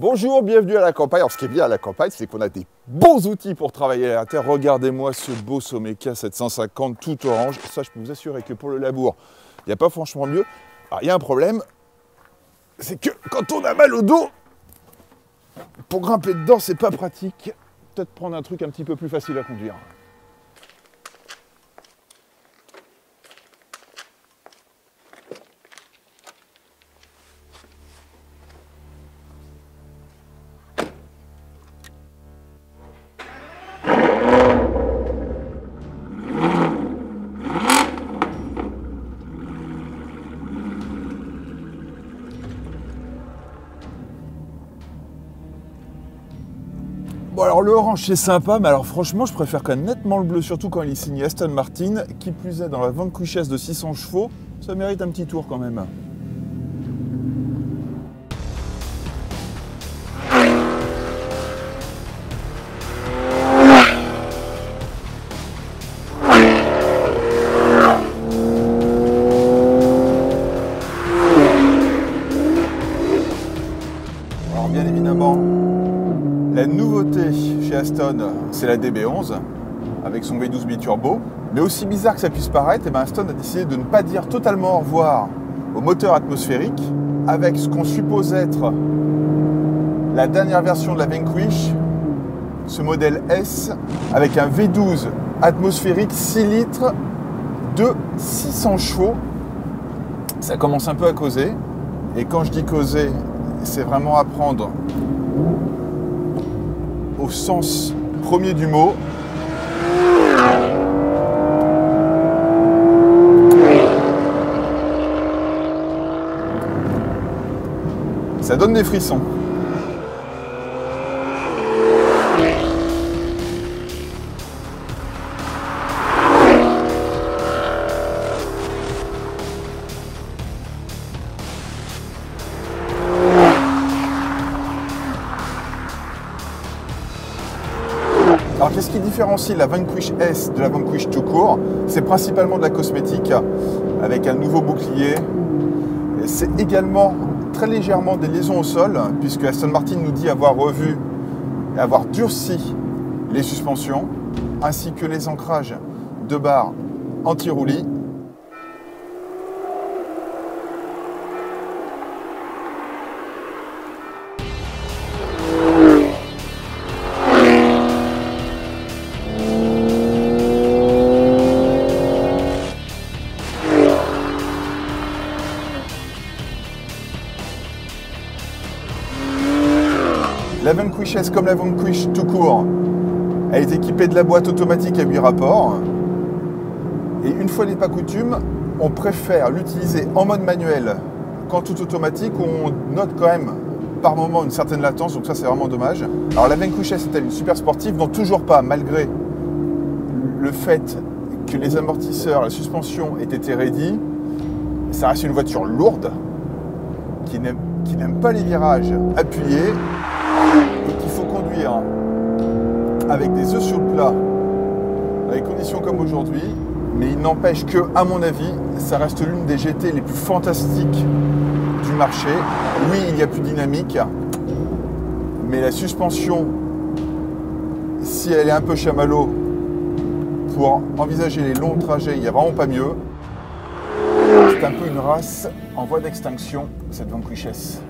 Bonjour, bienvenue à la campagne. Alors ce qui est bien à la campagne, c'est qu'on a des bons outils pour travailler à la terre. Regardez-moi ce beau Someka 750 tout orange. Ça, je peux vous assurer que pour le labour, il n'y a pas franchement mieux. Alors il y a un problème, c'est que quand on a mal au dos, pour grimper dedans, c'est pas pratique. Peut-être prendre un truc un petit peu plus facile à conduire. Bon alors le orange c'est sympa, mais alors franchement je préfère quand même nettement le bleu, surtout quand il est signé Aston Martin, qui plus est dans la Vanquish S de 600 chevaux, ça mérite un petit tour quand même. Alors bien évidemment, la nouveauté chez Aston, c'est la DB11 avec son V12 biturbo. Mais aussi bizarre que ça puisse paraître, Aston a décidé de ne pas dire totalement au revoir au moteur atmosphérique avec ce qu'on suppose être la dernière version de la Vanquish, ce modèle S avec un V12 atmosphérique 6 litres de 600 chevaux. Ça commence un peu à causer. Et quand je dis causer, c'est vraiment à prendre au sens premier du mot. Ça donne des frissons. Alors qu'est-ce qui différencie la Vanquish S de la Vanquish tout court? C'est principalement de la cosmétique avec un nouveau bouclier. C'est également très légèrement des liaisons au sol, puisque Aston Martin nous dit avoir revu et avoir durci les suspensions, ainsi que les ancrages de barres anti-roulis. La Vanquish S, comme la Vanquish tout court, elle est équipée de la boîte automatique à 8 rapports. Et une fois n'est pas coutume, on préfère l'utiliser en mode manuel qu'en tout automatique, où on note quand même par moment une certaine latence, donc ça c'est vraiment dommage. Alors la Vanquish S est-elle une super sportive? Non, toujours pas, malgré le fait que les amortisseurs, la suspension aient été raidis. Ça reste une voiture lourde, qui n'aime pas les virages appuyés, et qu'il faut conduire avec des œufs sur le plat, dans des conditions comme aujourd'hui. Mais il n'empêche que, à mon avis, ça reste l'une des GT les plus fantastiques du marché. Oui, il y a plus dynamique, mais la suspension, si elle est un peu chamallow pour envisager les longs trajets, il n'y a vraiment pas mieux. C'est un peu une race en voie d'extinction, cette Vanquish S.